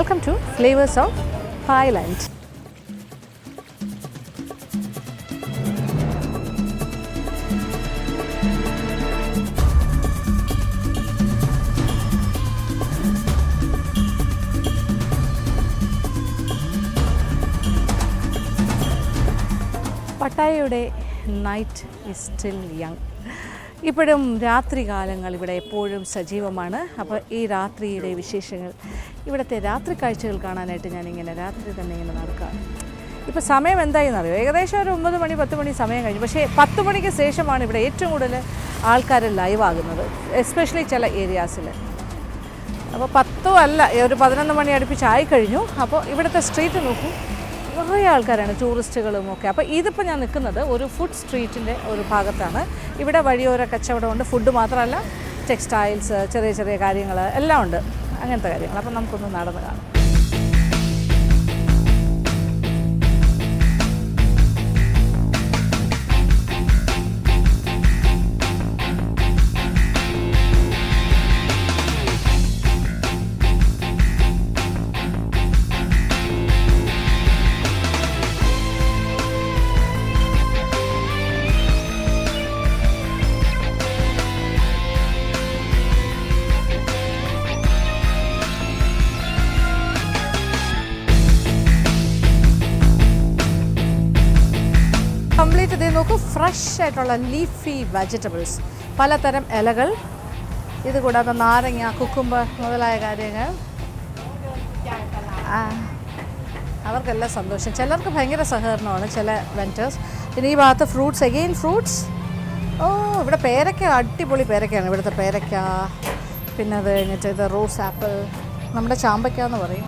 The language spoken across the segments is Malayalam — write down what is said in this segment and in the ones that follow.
Welcome to Flavors of Thailand. പട്ടായയുടെ നൈറ്റ് ഈസ് സ്റ്റിൽ യങ്. ഇപ്പോഴും രാത്രി കാലങ്ങൾ ഇവിടെ എപ്പോഴും സജീവമാണ്. അപ്പോൾ ഈ രാത്രിയുടെ വിശേഷങ്ങൾ, ഇവിടുത്തെ രാത്രി കാഴ്ചകൾ കാണാനായിട്ട് ഞാനിങ്ങനെ രാത്രി തന്നെ ഇങ്ങനെ നടക്കുകയാണ്. ഇപ്പോൾ സമയം എന്തായെന്നറിയോ? ഏകദേശം ഒരു 9 മണി 10 മണി സമയം കഴിഞ്ഞു. പക്ഷേ 10 മണിക്ക് ശേഷമാണ് ഇവിടെ ഏറ്റവും കൂടുതൽ ആൾക്കാർ ലൈവ് ആകുന്നത്, എസ്പെഷ്യലി ചില ഏരിയാസിൽ. അപ്പോൾ 10 അല്ല, ഒരു 11 മണി അടുപ്പിച്ചായി കഴിഞ്ഞു. അപ്പോൾ ഇവിടുത്തെ സ്ട്രീറ്റ് നോക്കൂ, കുറേ ആൾക്കാരാണ്, ടൂറിസ്റ്റുകളും ഒക്കെ. അപ്പോൾ ഇതിപ്പോൾ ഞാൻ നിൽക്കുന്നത് ഒരു ഫുഡ് സ്ട്രീറ്റിൻ്റെ ഒരു ഭാഗത്താണ്. ഇവിടെ വഴിയോര കച്ചവടമുണ്ട്. ഫുഡ് മാത്രമല്ല, ടെക്സ്റ്റൈൽസ്, ചെറിയ ചെറിയ കാര്യങ്ങൾ എല്ലാം ഉണ്ട്, അങ്ങനത്തെ കാര്യങ്ങൾ. അപ്പോൾ നമുക്കൊന്ന് നടന്ന് കാണാം. കംപ്ലീറ്റ് ഇത് നോക്കൂ, ഫ്രഷ് ആയിട്ടുള്ള ലീഫി വെജിറ്റബിൾസ്, പലതരം ഇലകൾ, ഇത് കൂടാതെ നാരങ്ങ, കുക്കുംബർ മുതലായ കാര്യങ്ങൾ. അവർക്കെല്ലാം സന്തോഷം. ചിലർക്ക് ഭയങ്കര സഹകരണമാണ്, ചില വെൻറ്റേഴ്സ്. പിന്നെ ഈ ഭാഗത്ത് ഫ്രൂട്ട്സ്, അഗെയിൻ ഫ്രൂട്ട്സ്. ഓ, ഇവിടെ പേരയ്ക്ക, അടിപൊളി പേരയ്ക്കയാണ് ഇവിടുത്തെ പേരയ്ക്ക. പിന്നെ അത് കഴിഞ്ഞിട്ട് ഇത് റോസ് ആപ്പിൾ, നമ്മുടെ ചാമ്പയ്ക്ക എന്ന് പറയും.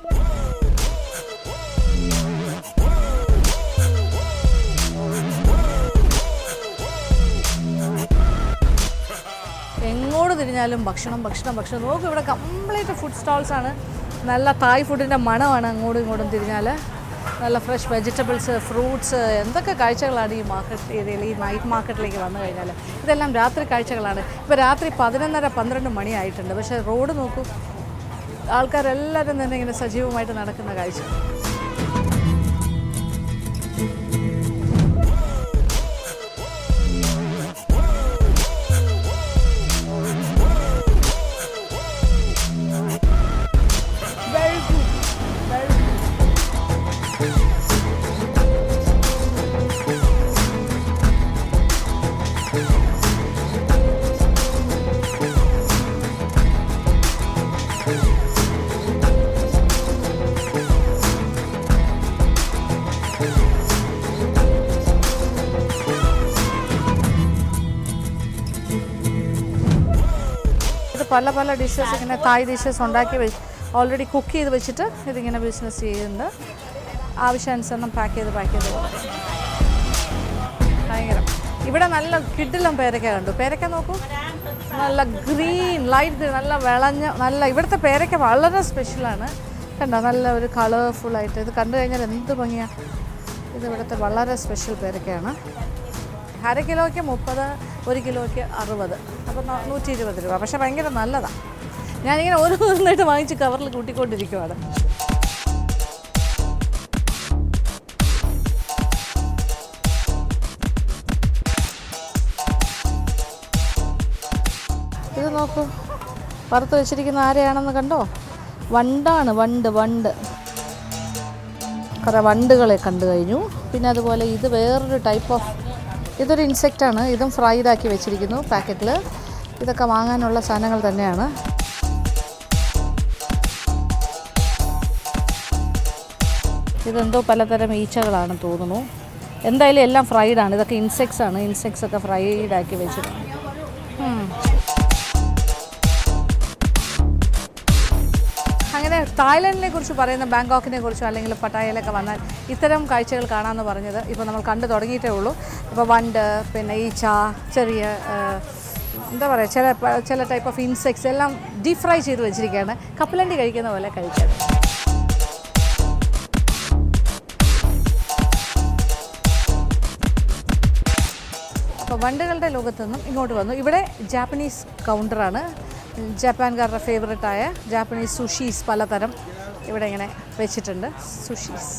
എങ്ങോട്ട് തിരിഞ്ഞാലും ഭക്ഷണം ഭക്ഷണം ഭക്ഷണം. നോക്കും, ഇവിടെ കംപ്ലീറ്റ് ഫുഡ് സ്റ്റാൾസാണ്. നല്ല തായ് ഫുഡിൻ്റെ മണമാണ് അങ്ങോട്ടും ഇങ്ങോട്ടും തിരിഞ്ഞാൽ. നല്ല ഫ്രഷ് വെജിറ്റബിൾസ്, ഫ്രൂട്ട്സ്, എന്തൊക്കെ കാഴ്ചകളാണ് ഈ മാർക്കറ്റ് ഏരിയയിൽ, ഈ നൈറ്റ് മാർക്കറ്റിലേക്ക് വന്നു കഴിഞ്ഞാൽ. ഇതെല്ലാം രാത്രി കാഴ്ചകളാണ്. ഇപ്പോൾ രാത്രി 11:30-12 മണിയായിട്ടുണ്ട്. പക്ഷേ റോഡ് നോക്കൂ, ആൾക്കാരെല്ലാവരും തന്നെ ഇങ്ങനെ സജീവമായിട്ട് നടക്കുന്ന കാഴ്ച. പല പല ഡിഷസ്, ഇങ്ങനെ തായ് ഡിഷസ് ഉണ്ടാക്കി ഓൾറെഡി കുക്ക് ചെയ്ത് വെച്ചിട്ട് ഇതിങ്ങനെ ബിസിനസ് ചെയ്യുന്നുണ്ട്. ആവശ്യാനുസരണം പാക്ക് ചെയ്ത് ഭയങ്കരം. ഇവിടെ നല്ല കിടിലം പേരയ്ക്ക കണ്ടു. പേരയ്ക്ക നോക്കൂ, നല്ല ഗ്രീൻ, ലൈറ്റ് ഗ്രീൻ, നല്ല വിളഞ്ഞ, നല്ല ഇവിടുത്തെ പേരയ്ക്ക വളരെ സ്പെഷ്യലാണ്. കണ്ടോ, നല്ല ഒരു കളർഫുള്ളായിട്ട്. ഇത് കണ്ടു കഴിഞ്ഞാൽ എന്ത് ഭംഗിയാണ്. ഇത് ഇവിടുത്തെ വളരെ സ്പെഷ്യൽ പേരയ്ക്കയാണ്. 1/2 കിലോയ്ക്ക് 30, 1 കിലോയ്ക്ക് 60, അപ്പോൾ 120 രൂപ. പക്ഷേ ഭയങ്കര നല്ലതാണ്. ഞാനിങ്ങനെ ഓരോന്നായിട്ട് വാങ്ങിച്ച് കവറിൽ കൂട്ടിക്കൊണ്ടിരിക്കുവാണ്. ഇത് നോക്കൂ, വറുത്ത് വെച്ചിരിക്കുന്ന ആരെയാണെന്ന് കണ്ടോ? വണ്ടാണ്, വണ്ട്. കുറേ വണ്ടുകളെ കണ്ടു കഴിഞ്ഞു. പിന്നെ അതുപോലെ ഇത് വേറൊരു ടൈപ്പ് ഓഫ്, ഇതൊരു ഇൻസെക്റ്റാണ്. ഇതും ഫ്രൈഡാക്കി വെച്ചിരിക്കുന്നു പാക്കറ്റിൽ. ഇതൊക്കെ വാങ്ങാനുള്ള സാധനങ്ങൾ തന്നെയാണ്. ഇതെന്തോ പലതരം ഈച്ചകളാണ് തോന്നുന്നു. എന്തായാലും എല്ലാം ഫ്രൈഡാണ്. ഇതൊക്കെ ഇൻസെക്ട്സാണ്. ഇൻസെക്ട്സ് ഒക്കെ ഫ്രൈഡാക്കി വെച്ചിട്ടുണ്ട്. അങ്ങനെ തായ്ലൻഡിനെ കുറിച്ച് പറയുന്ന, ബാങ്കോക്കിനെ കുറിച്ചോ അല്ലെങ്കിൽ പട്ടായയിലൊക്കെ വന്നാൽ ഇത്തരം കാഴ്ചകൾ കാണാമെന്ന് പറഞ്ഞത് ഇപ്പോൾ നമ്മൾ കണ്ടു തുടങ്ങിയിട്ടേ ഉള്ളൂ. ഇപ്പോൾ വണ്ട്, പിന്നെ ഈച്ച, ചെറിയ എന്താ പറയുക, ചില ടൈപ്പ് ഓഫ് ഇൻസെക്ട്സ് എല്ലാം ഡീപ് ഫ്രൈ ചെയ്ത് വെച്ചിരിക്കുകയാണ്. കപ്പലണ്ടി കഴിക്കുന്ന പോലെ കഴിക്കാൻ. അപ്പോൾ വണ്ടുകളുടെ ലോകത്തു നിന്നും ഇങ്ങോട്ട് വന്നു. ഇവിടെ ജാപ്പനീസ് കൗണ്ടറാണ്. ജപ്പാൻകാരുടെ ഫേവറേറ്റായ ജാപ്പനീസ് സുഷീസ്, പലതരം ഇവിടെ ഇങ്ങനെ വെച്ചിട്ടുണ്ട്. സുഷീസ്.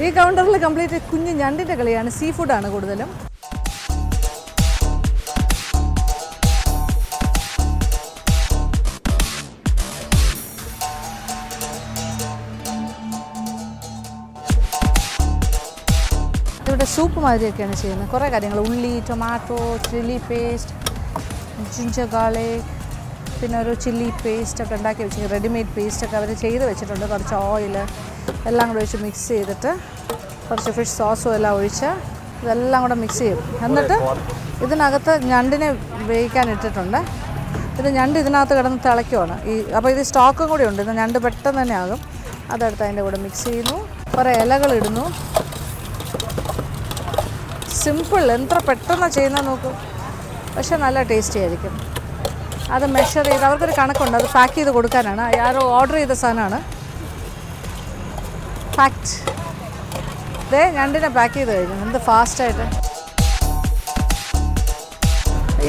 ഈ കൗണ്ടറിൽ കംപ്ലീറ്റ് കുഞ്ഞ് ഞണ്ടിൻ്റെ കളിയാണ്. സീ ഫുഡാണ് കൂടുതലും. ഇവിടെ സൂപ്പ് മാതിരിയൊക്കെയാണ് ചെയ്യുന്നത്. കുറേ കാര്യങ്ങൾ, ഉള്ളി, tomato, chilli paste, ginger garlic, പിന്നെ ഒരു ചില്ലി പേസ്റ്റൊക്കെ ഉണ്ടാക്കി വെച്ച് റെഡിമെയ്ഡ് പേസ്റ്റൊക്കെ അവർ ചെയ്ത് വെച്ചിട്ടുണ്ട്. കുറച്ച് ഓയിൽ എല്ലാം കൂടെ ഒഴിച്ച് മിക്സ് ചെയ്തിട്ട് കുറച്ച് ഫിഷ് സോസും എല്ലാം ഒഴിച്ച് ഇതെല്ലാം കൂടെ മിക്സ് ചെയ്യും. എന്നിട്ട് ഇതിനകത്ത് ഞണ്ടിനെ വേവിക്കാൻ ഇട്ടിട്ടുണ്ട്. ഇത് ഞണ്ട് ഇതിനകത്ത് കിടന്ന് തിളയ്ക്കുവാണ്. അപ്പോൾ ഇത് സ്റ്റോക്കും കൂടി ഉണ്ട്. ഇത് ഞണ്ട് പെട്ടെന്ന് തന്നെ ആകും. അതെടുത്ത് അതിൻ്റെ കൂടെ മിക്സ് ചെയ്യുന്നു. കുറേ ഇലകളിടുന്നു. സിമ്പിൾ, എത്ര പെട്ടെന്ന് ചെയ്യുന്നത് നോക്കൂ. പക്ഷെ നല്ല ടേസ്റ്റി ആയിരിക്കും. അത് മെഷർ ചെയ്ത് അവർക്കൊരു കണക്കുണ്ട്. അത് പാക്ക് ചെയ്ത് കൊടുക്കാനാണ്. ആരോ ഓർഡർ ചെയ്ത സാധനമാണ്. പാക്ട്. ഇതേ ഞണ്ടിനെ പാക്ക് ചെയ്ത് കഴിഞ്ഞു. എന്ത് ഫാസ്റ്റായിട്ട്.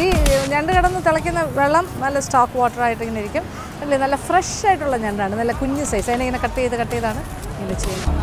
ഈ ഞണ്ട് കിടന്ന് തിളയ്ക്കുന്ന വെള്ളം നല്ല സ്റ്റോക്ക് വാട്ടറായിട്ട് ഇങ്ങനെ ഇരിക്കും. അല്ലേ, നല്ല ഫ്രഷ് ആയിട്ടുള്ള ഞണ്ടാണ്. നല്ല കുഞ്ഞ് സൈസ്. അതിനെ ഇങ്ങനെ കട്ട് ചെയ്താണ് ഇങ്ങനെ ചെയ്യുന്നത്.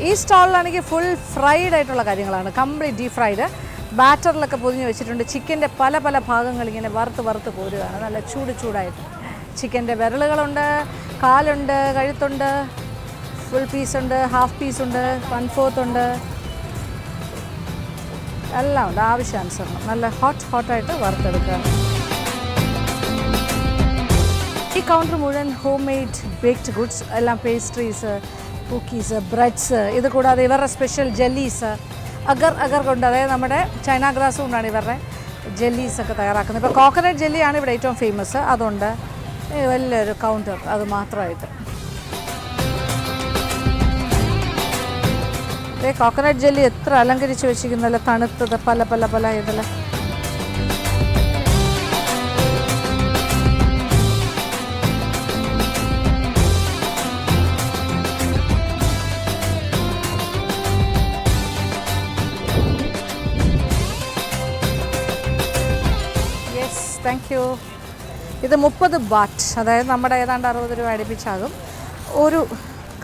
ഈ സ്റ്റാളിലാണെങ്കിൽ ഫുൾ ഫ്രൈഡ് ആയിട്ടുള്ള കാര്യങ്ങളാണ്. Complete deep fried. ബാറ്ററിലൊക്കെ പൊതിഞ്ഞ് വെച്ചിട്ടുണ്ട്. ചിക്കൻ്റെ പല പല ഭാഗങ്ങൾ ഇങ്ങനെ വറുത്ത് പോരുകയാണ്. നല്ല ചൂടായിട്ട്. ചിക്കൻ്റെ വിരലുകളുണ്ട്, കാലുണ്ട്, കഴുത്തുണ്ട്, ഫുൾ പീസുണ്ട്, ഹാഫ് പീസുണ്ട്, 1/4 ഉണ്ട്, എല്ലാം ഉണ്ട്. ആവശ്യാനുസരണം നല്ല ഹോട്ടായിട്ട് വറുത്തെടുക്കുക. ഈ കൗണ്ടർ മുഴുവൻ ഹോം മെയ്ഡ് ബേക്ക്ഡ് ഗുഡ്സ് എല്ലാം, പേസ്ട്രീസ്, കുക്കീസ്, ബ്രെഡ്സ്, ഇത് കൂടാതെ ഇവരുടെ സ്പെഷ്യൽ ജെല്ലീസ്, അഗർ കൊണ്ട്, അതായത് നമ്മുടെ ചൈന ഗ്രാസ് കൊണ്ടാണ് ഇവരുടെ ജെല്ലീസൊക്കെ തയ്യാറാക്കുന്നത്. ഇപ്പോൾ കോക്കനട്ട് ജെല്ലിയാണ് ഇവിടെ ഏറ്റവും ഫേമസ്. അതുകൊണ്ട് വലിയൊരു കൗണ്ടർ അത് മാത്രമായിട്ട്. കോക്കനട്ട് ജെല്ലി എത്ര അലങ്കരിച്ച് വെച്ചിരിക്കുന്നല്ല, തണുത്തത് പല ഇതിൽ. Thank you. ഇത് 30 ബാറ്റ്, അതായത് നമ്മുടെ ഏതാണ്ട് 60 രൂപ അടുപ്പിച്ചാകും ഒരു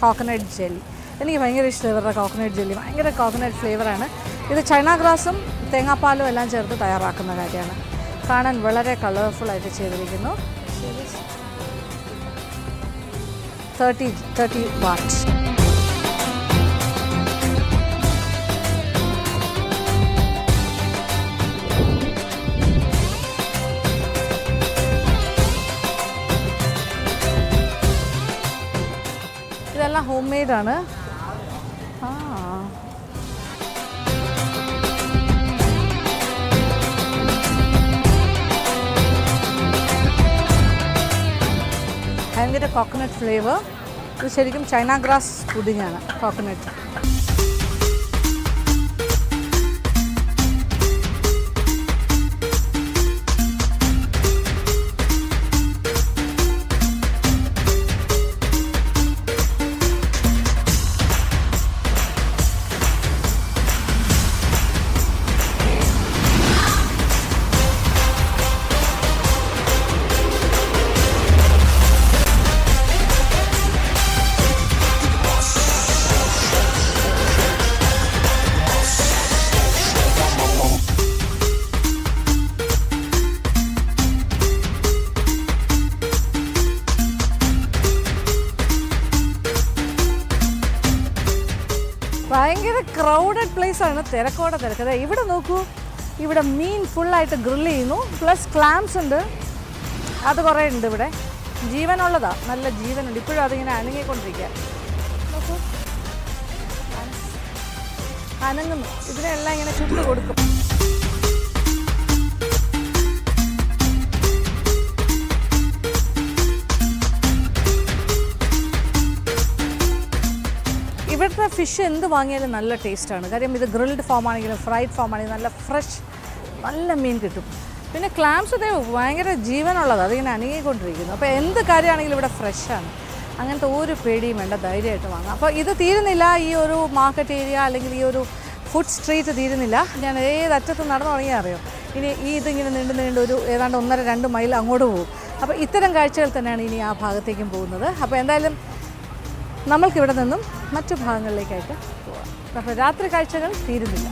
കോക്കനട്ട് ജെല്ലി. എനിക്ക് ഭയങ്കര ഇഷ്ടം ഇവരുടെ കോക്കനട്ട് ജെല്ലി. ഭയങ്കര കോക്കനട്ട് ഫ്ലേവറാണ്. ഇത് ചൈന ഗ്രാസും തേങ്ങാപ്പാലും എല്ലാം ചേർത്ത് തയ്യാറാക്കുന്ന കാര്യമാണ്. കാണാൻ വളരെ കളർഫുള്ളായിട്ട് ചെയ്തിരിക്കുന്നു. 30 ബാറ്റ്. ഇതെല്ലാം ഹോം മെയ്ഡാണ്. ഭയങ്കര കോക്കനട്ട് ഫ്ലേവർ. ഇത് ശരിക്കും ചൈന ഗ്രാസ് പുഡിങ്ങാണ്. കോക്കനട്ട് ഭയങ്കര ക്രൗഡഡ് പ്ലേസാണ്. തിരക്ക്. ഇവിടെ നോക്കൂ, ഇവിടെ മീൻ ഫുള്ളായിട്ട് ഗ്രില്ല് ചെയ്യുന്നു. പ്ലസ് ക്ലാംസ് ഉണ്ട്, അത് കുറേ ഉണ്ട് ഇവിടെ. ജീവനുള്ളതാണ്, നല്ല ജീവനുണ്ട്. ഇപ്പോഴും അതിങ്ങനെ അനങ്ങിക്കൊണ്ടിരിക്കുക. നോക്കൂ, അനങ്ങുന്നു. ഇതിനെല്ലാം ഇങ്ങനെ ചുട്ട് കൊടുക്കും. ഇവിടുത്തെ ഫിഷ് എന്ത് വാങ്ങിയാലും നല്ല ടേസ്റ്റാണ്. കാര്യം ഇത് ഗ്രിൽഡ് ഫോം ആണെങ്കിലും ഫ്രൈഡ് ഫോം ആണെങ്കിലും നല്ല ഫ്രഷ് നല്ല മീൻ കിട്ടും. പിന്നെ ക്ലാംസ് ഇതേ ഭയങ്കര ജീവനുള്ളത്, അതിങ്ങനെ അനങ്ങിക്കൊണ്ടിരിക്കുന്നു. അപ്പോൾ എന്ത് കാര്യമാണെങ്കിലും ഇവിടെ ഫ്രഷാണ്. അങ്ങനത്തെ ഒരു പേടിയും വേണ്ട, ധൈര്യമായിട്ട് വാങ്ങാം. അപ്പോൾ ഇത് തീരുന്നില്ല, ഈ ഒരു മാർക്കറ്റ് ഏരിയ അല്ലെങ്കിൽ ഈ ഒരു ഫുഡ് സ്ട്രീറ്റ് തീരുന്നില്ല. ഞാൻ ഏതറ്റത്ത് നടന്നു തുടങ്ങിയാൽ അറിയാം. ഇനി ഇതിങ്ങനെ നീണ്ട് ഒരു ഏതാണ്ട് 1.5-2 മൈൽ അങ്ങോട്ട് പോകും. അപ്പോൾ ഇത്തരം കാഴ്ചകൾ തന്നെയാണ് ഇനി ആ ഭാഗത്തേക്കും പോകുന്നത്. അപ്പോൾ എന്തായാലും നമ്മൾക്കിവിടെ നിന്നും മറ്റു ഭാഗങ്ങളിലേക്കായിട്ട് പോകാം. അപ്പോൾ രാത്രി കാഴ്ചകൾ തീരുന്നില്ല.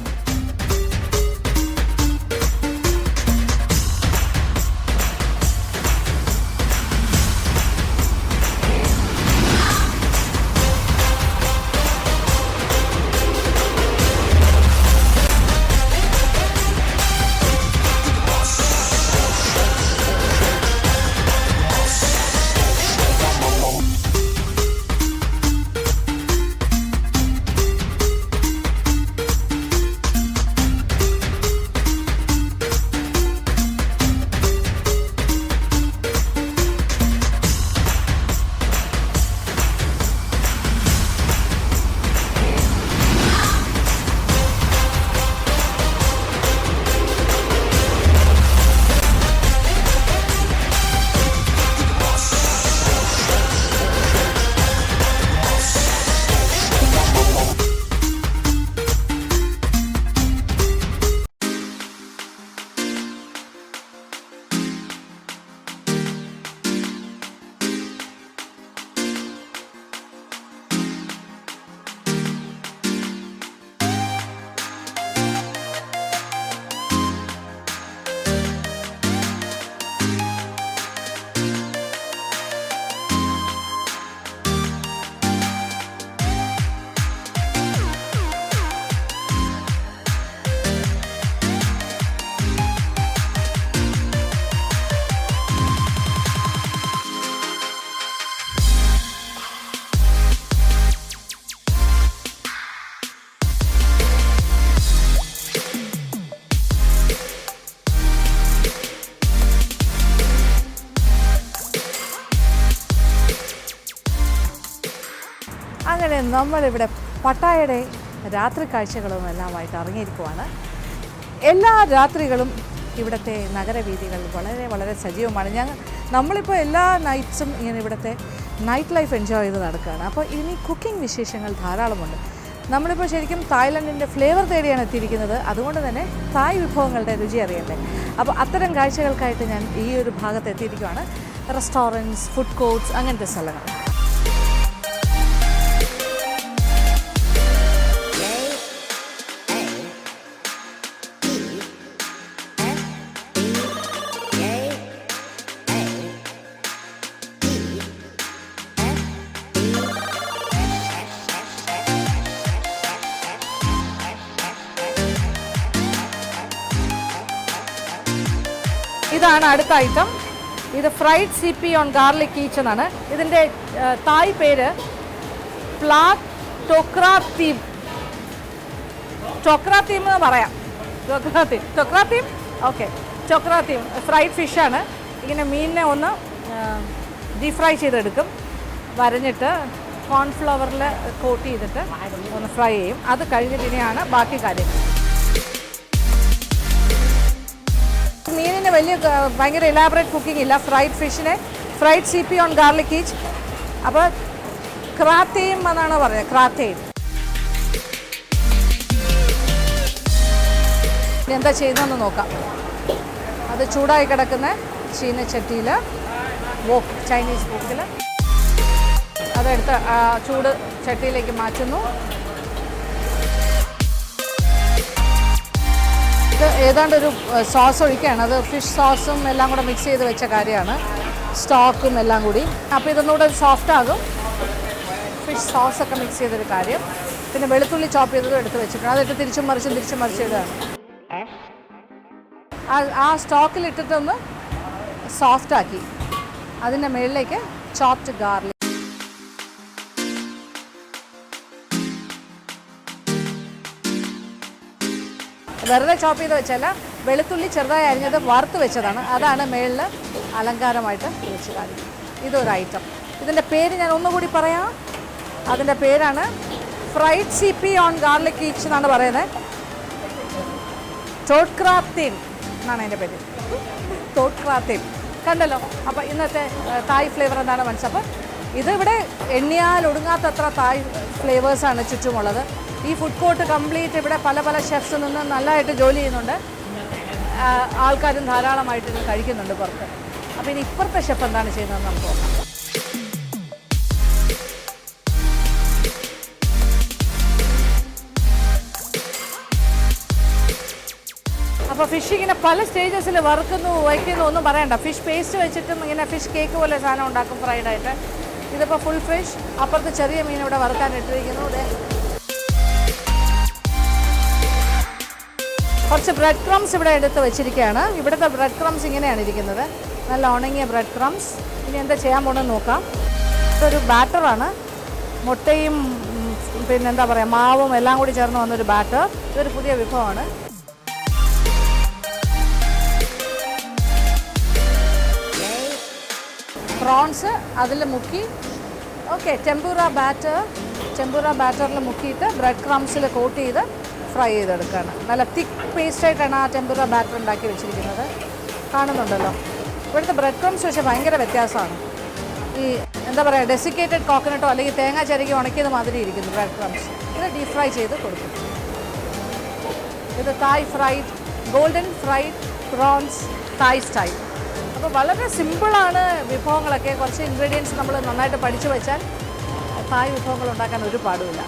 അങ്ങനെ നമ്മളിവിടെ പട്ടായയുടെ രാത്രി കാഴ്ചകളും എല്ലാമായിട്ട് ഇറങ്ങിയിരിക്കുവാണ്. എല്ലാ രാത്രികളും ഇവിടുത്തെ നഗരവീഥികൾ വളരെ വളരെ സജീവമാണ്. നമ്മളിപ്പോൾ എല്ലാ നൈറ്റ്സും ഇങ്ങനെ ഇവിടുത്തെ നൈറ്റ് ലൈഫ് എൻജോയ് ചെയ്ത് നടക്കുകയാണ്. അപ്പോൾ ഇനി കുക്കിംഗ് വിശേഷങ്ങൾ ധാരാളമുണ്ട്. നമ്മളിപ്പോൾ ശരിക്കും തായ്ലൻഡിൻ്റെ ഫ്ലേവർ തേടിയാണ് എത്തിയിരിക്കുന്നത്. അതുകൊണ്ട് തന്നെ തായ് വിഭവങ്ങളുടെ രുചി അറിയണ്ടേ. അപ്പോൾ അത്തരം കാഴ്ചകൾക്കായിട്ട് ഞാൻ ഈ ഒരു ഭാഗത്ത് എത്തിയിരിക്കുകയാണ്. റെസ്റ്റോറൻറ്റ്സ്, ഫുഡ് കോർട്ട്സ്, അങ്ങനത്തെ സ്ഥലങ്ങൾ. ഇതാണ് അടുത്ത ഐറ്റം. ഇത് ഫ്രൈഡ് സിപ്പി ഓൺ ഗാർലിക് കീച്ച് എന്നാണ്. ഇതിൻ്റെ തായ് പേര് പ്ലാറ്റ് ടൊക്രാത്തീം. ടൊക്രാത്തീം എന്ന് പറയാം. ടൊക്രാത്തീം ഓക്കെ. ടൊക്രാത്തീം ഫ്രൈഡ് ഫിഷാണ്. ഇങ്ങനെ മീനിനെ ഒന്ന് ഡീപ് ഫ്രൈ ചെയ്തെടുക്കും. വരഞ്ഞിട്ട് കോൺഫ്ലവറിൽ കോട്ട് ചെയ്തിട്ട് ഒന്ന് ഫ്രൈ ചെയ്യും. അത് കഴിഞ്ഞിട്ട് ഇനിയാണ് ബാക്കി കാര്യങ്ങൾ. മീനിന് ഭയങ്കര എലാബറേറ്റ് കുക്കിംഗ് ഇല്ല. ഫ്രൈഡ് ഫിഷിനെ ഫ്രൈഡ് സിപ്പി ഓൺ ഗാർലിക് കീച്ച്. അപ്പോൾ ക്രാത്തേം എന്നാണ് പറയുന്നത്. ക്രാത്തേം. ഇനി എന്താ ചെയ്യുന്നതെന്ന് നോക്കാം. അത് ചൂടായി കിടക്കുന്ന ചീനച്ചട്ടിയിൽ ചൈനീസ് വോക്കിൽ അതെടുത്ത് ചൂട് ചട്ടിയിലേക്ക് മാറ്റുന്നു. ഏതാണ്ടൊരു സോസ് ഒഴിക്കുകയാണ്. അത് ഫിഷ് സോസും എല്ലാം കൂടെ മിക്സ് ചെയ്ത് വെച്ച കാര്യമാണ്. സ്റ്റോക്കും എല്ലാം കൂടി. അപ്പോൾ ഇതൊന്നുകൂടെ സോഫ്റ്റ് ആകും. ഫിഷ് സോസൊക്കെ മിക്സ് ചെയ്തൊരു കാര്യം. പിന്നെ വെളുത്തുള്ളി ചോപ്പ് ചെയ്തതും എടുത്ത് വെച്ചിട്ടുണ്ട്. അതിട്ട് തിരിച്ചും മറിച്ചിടുകയാണ്. ആ സ്റ്റോക്കിലിട്ടിട്ടൊന്ന് സോഫ്റ്റാക്കി. അതിൻ്റെ മുകളിലേക്ക് ചോപ്ഡ് ഗാർലിക്. വെറുതെ ചോപ്പ് ചെയ്ത് വെച്ചല്ല, വെളുത്തുള്ളി ചെറുതായി അരിഞ്ഞത് വറുത്ത് വെച്ചതാണ്. അതാണ് മുകളിൽ അലങ്കാരമായിട്ട് വെച്ച് കാണിക്കും. ഇതൊരു ഐറ്റം. ഇതിൻ്റെ പേര് ഞാൻ ഒന്നുകൂടി പറയാം. അതിൻ്റെ പേരാണ് fried CP on garlic each എന്നാണ് പറയുന്നത്. തോട്ട്ക്രാത്തിൻ എന്നാണ് അതിൻ്റെ പേര്. തോട്ട്ക്രാത്തിൻ കണ്ടല്ലോ. അപ്പോൾ ഇന്നത്തെ തായ് ഫ്ലേവർ എന്താണ് മനസ്സിലാക്കുക. ഇതിവിടെ എണ്ണിയാൽ ഒടുങ്ങാത്തത്ര തായ് ഫ്ലേവേഴ്സാണ് ചുറ്റുമുള്ളത്. ഈ ഫുഡ് കോർട്ട് കംപ്ലീറ്റ് ഇവിടെ പല പല ഷെഫ്സ് നിന്ന് നല്ലതായിട്ട് ജോലി ചെയ്യുന്നുണ്ട്. ആൾക്കാരും ധാരാളമായിട്ട് ഇത് കഴിക്കുന്നുണ്ട് പുറത്ത്. അപ്പോൾ ഇനി ഇപ്പുറത്തെ ഷെഫ് എന്താണ് ചെയ്യുന്നതെന്ന് നമുക്ക് നോക്കാം. അപ്പോൾ ഫിഷ് ഇങ്ങനെ പല സ്റ്റേജസിൽ വറുക്കുന്നു വയ്ക്കുന്നു ഒന്നും പറയണ്ട. ഫിഷ് പേസ്റ്റ് വെച്ചിട്ടും ഇങ്ങനെ ഫിഷ് കേക്ക് പോലെ സാധനം ഉണ്ടാക്കും ഫ്രൈഡായിട്ട്. ഇതിപ്പോൾ ഫുൾ ഫിഷ്. അപ്പുറത്ത് ചെറിയ മീൻ ഇവിടെ വറുക്കാൻ ഇട്ടിരിക്കുന്നു. കുറച്ച് ബ്രെഡ് ക്രംസ് ഇവിടെ എടുത്ത് വെച്ചിരിക്കുകയാണ്. ഇവിടുത്തെ ബ്രെഡ് ക്രംസ് ഇങ്ങനെയാണ് ഇരിക്കുന്നത്, നല്ല ഉണങ്ങിയ ബ്രെഡ് ക്രംസ്. ഇനി എന്താ ചെയ്യാൻ പോകണമെന്ന് നോക്കാം. ഇതൊരു ബാറ്ററാണ്. മുട്ടയും പിന്നെന്താ പറയുക മാവും എല്ലാം കൂടി ചേർന്ന് വന്നൊരു ബാറ്റർ. ഇതൊരു പുതിയ വിഭവമാണ്. പ്രോൺസ് അതിൽ മുക്കി ടെമ്പൂറ ബാറ്ററിൽ മുക്കിയിട്ട് ബ്രെഡ് ക്രംസിൽ കോട്ട് ചെയ്ത് ഫ്രൈ ചെയ്തെടുക്കുകയാണ്. നല്ല തിക്ക് പേസ്റ്റായിട്ടാണ് ആ ടെമ്പൂറ ബാറ്റർ ഉണ്ടാക്കി വെച്ചിരിക്കുന്നത്. കാണുന്നുണ്ടല്ലോ. ഇവിടുത്തെ ബ്രെഡ് ക്രംസ് പക്ഷേ ഭയങ്കര വ്യത്യാസമാണ്. ഈ എന്താ പറയുക ഡെസിക്കേറ്റഡ് കോക്കനട്ടോ അല്ലെങ്കിൽ തേങ്ങ ചിരകി ഉണക്കിയത് മാതിരി ഇരിക്കുന്നു ബ്രെഡ് ക്രംസ്. ഇത് ഡീപ് ഫ്രൈ ചെയ്ത് കൊടുക്കും. ഇത് തായ് ഫ്രൈഡ് ഗോൾഡൻ ഫ്രൈഡ് പ്രോൺസ് തായ് സ്റ്റൈൽ. അപ്പോൾ വളരെ സിമ്പിളാണ് വിഭവങ്ങളൊക്കെ. കുറച്ച് ഇൻഗ്രീഡിയൻസ് നമ്മൾ നന്നായിട്ട് പഠിച്ചു വെച്ചാൽ തായ് വിഭവങ്ങൾ ഉണ്ടാക്കാൻ ഒരു പാടുമില്ല.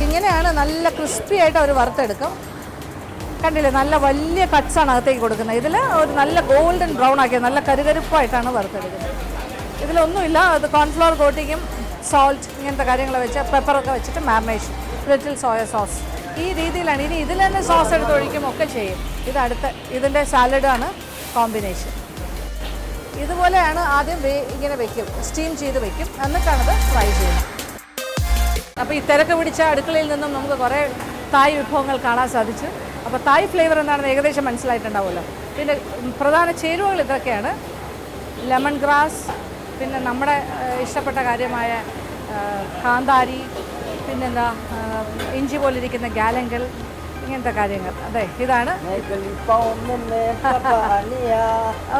ഇങ്ങനെയാണ് നല്ല ക്രിസ്പി ആയിട്ട് അവർ വറുത്തെടുക്കും. കണ്ടില്ലേ, നല്ല വലിയ കട്ട്സാണ് അകത്തേക്ക് കൊടുക്കുന്നത്. ഇതിൽ ഒരു നല്ല ഗോൾഡൻ ബ്രൗൺ ആക്കിയത് നല്ല കരുകരുപ്പായിട്ടാണ് വറുത്തെടുക്കുന്നത്. ഇതിലൊന്നുമില്ല. അത് കോൺഫ്ലവർ കോട്ടിങ്ങും സോൾട്ട് ഇങ്ങനത്തെ കാര്യങ്ങൾ വെച്ച് പെപ്പറൊക്കെ വെച്ചിട്ട് മാരിനേഷൻ, ലിറ്റിൽ സോയ സോസ് ഈ രീതിയിലാണ്. ഇനി ഇതിൽ തന്നെ സോസ് എടുത്ത് ഒഴിക്കും ഒക്കെ ചെയ്യും. ഇതിൻ്റെ സാലഡാണ് കോമ്പിനേഷൻ. ഇതുപോലെയാണ് ആദ്യം ഇങ്ങനെ വെക്കും, സ്റ്റീം ചെയ്ത് വെക്കും, എന്നിട്ടാണത് ഫ്രൈ ചെയ്യുന്നത്. അപ്പോൾ ഈ തിരക്ക് പിടിച്ച അടുക്കളയിൽ നിന്നും നമുക്ക് കുറേ തായ് വിഭവങ്ങൾ കാണാൻ സാധിച്ചു. അപ്പോൾ തായ് ഫ്ലേവർ എന്താണെന്ന് ഏകദേശം മനസ്സിലായിട്ടുണ്ടാവുമല്ലോ. പിന്നെ പ്രധാന ചേരുവകൾ ഇതൊക്കെയാണ്: ലെമൺ ഗ്രാസ്, പിന്നെ നമ്മുടെ ഇഷ്ടപ്പെട്ട കാര്യമായ കാന്താരി, പിന്നെന്താ ഇഞ്ചി പോലിരിക്കുന്ന ഗാലങ്കൽ, ഇങ്ങനത്തെ കാര്യങ്ങൾ. അതെ, ഇതാണ്.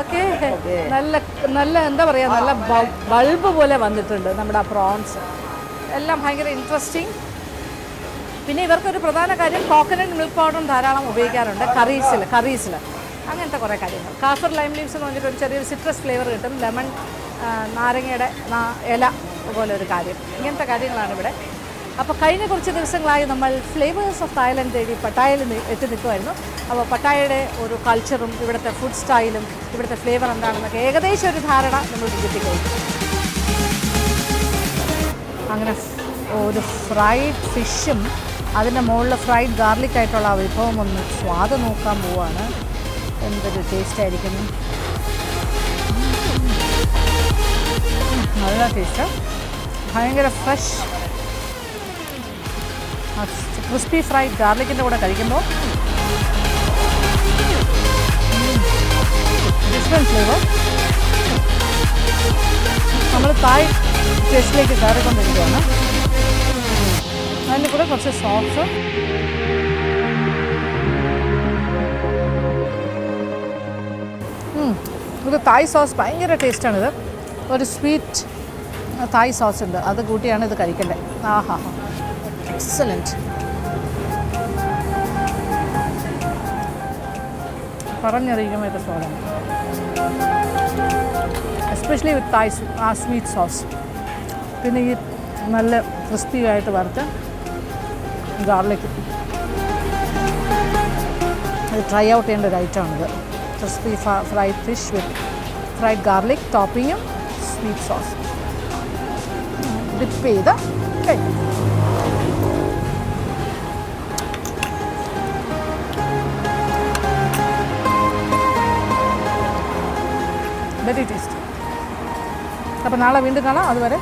ഓക്കെ, നല്ല നല്ല എന്താ പറയുക, നല്ല ബൾബ് പോലെ വന്നിട്ടുണ്ട് നമ്മുടെ ആ പ്രോൺസ് എല്ലാം. ഭയങ്കര ഇൻട്രസ്റ്റിംഗ്. പിന്നെ ഇവർക്കൊരു പ്രധാന കാര്യം കോക്കനട്ട് മിൽക്ക് പൗഡറും ധാരാളം ഉപയോഗിക്കാറുണ്ട് കറീസിൽ അങ്ങനത്തെ കുറേ കാര്യങ്ങൾ. കാഫർ ലൈം ലീവ്സ് എന്ന് പറഞ്ഞിട്ട് ഒരു ചെറിയൊരു സിട്രസ് ഫ്ലേവർ കിട്ടും. ലെമൺ, നാരങ്ങയുടെ ഇല പോലെ ഒരു കാര്യം. ഇങ്ങനത്തെ കാര്യങ്ങളാണ് ഇവിടെ. അപ്പോൾ കഴിഞ്ഞ കുറച്ച് ദിവസങ്ങളായി നമ്മൾ ഫ്ലേവേഴ്സ് ഓഫ് തായ്ലൻഡ് തേടി പട്ടായയിൽ എത്തി നിൽക്കുമായിരുന്നു. അപ്പോൾ പട്ടായയുടെ ഒരു കൾച്ചറും ഇവിടുത്തെ ഫുഡ് സ്റ്റൈലും ഇവിടുത്തെ ഫ്ലേവർ എന്താണെന്നൊക്കെ ഏകദേശം ഒരു ധാരണ നമ്മൾ കിട്ടിക്കഴിഞ്ഞു. അങ്ങനെ ഒരു ഫ്രൈഡ് ഫിഷും അതിൻ്റെ മുകളിൽ ഫ്രൈഡ് ഗാർലിക് ആയിട്ടുള്ള ആ വിഭവം ഒന്ന് സ്വാദ് നോക്കാൻ പോവാണ്. എന്തൊരു ടേസ്റ്റ് ആയിരിക്കുന്നു. നല്ല ടേസ്റ്റ്, ഭയങ്കര ഫ്രഷ് ക്രിസ്പി ഫ്രൈഡ് ഗാർലിക്കിൻ്റെ കൂടെ കഴിക്കുമ്പോൾ ഡിഫറെൻറ്റ് ഫ്ലേവർ. നമ്മൾ തായ് ടേസ്റ്റിലേക്ക് കയറിക്കൊണ്ടിരിക്കുകയാണ്. അതിൻ്റെ കൂടെ കുറച്ച് സോസ്, ഇത് തായ് സോസ് ഭയങ്കര ടേസ്റ്റാണിത്. ഒരു സ്വീറ്റ് തായ് സോസ് ഉണ്ട്, അത് കൂട്ടിയാണ് ഇത് കഴിക്കേണ്ടത്. ആഹാ, എക്സലൻറ്റ്. പറഞ്ഞറിയിക്കുമ്പോൾ ഇത് സ്വാദാണ്, എസ്പെഷ്യലി വിത്ത് തായ് ആ സ്വീറ്റ് സോസ്. പിന്നെ ഈ നല്ല ക്രിസ്പി ആയിട്ട് വറുത്ത ഗാർലിക്, ഇത് ട്രൈ ഔട്ട് ചെയ്യേണ്ട ഒരു ഐറ്റമാണിത്. Crispy fried fish with fried garlic ടോപ്പിങ്ങും സ്വീറ്റ് സോസ് ഡിപ്പ് ചെയ്ത് കഴിക്കും. Very tasty. അപ്പോൾ നാളെ വീണ്ടും കാണാം. അതുവരെ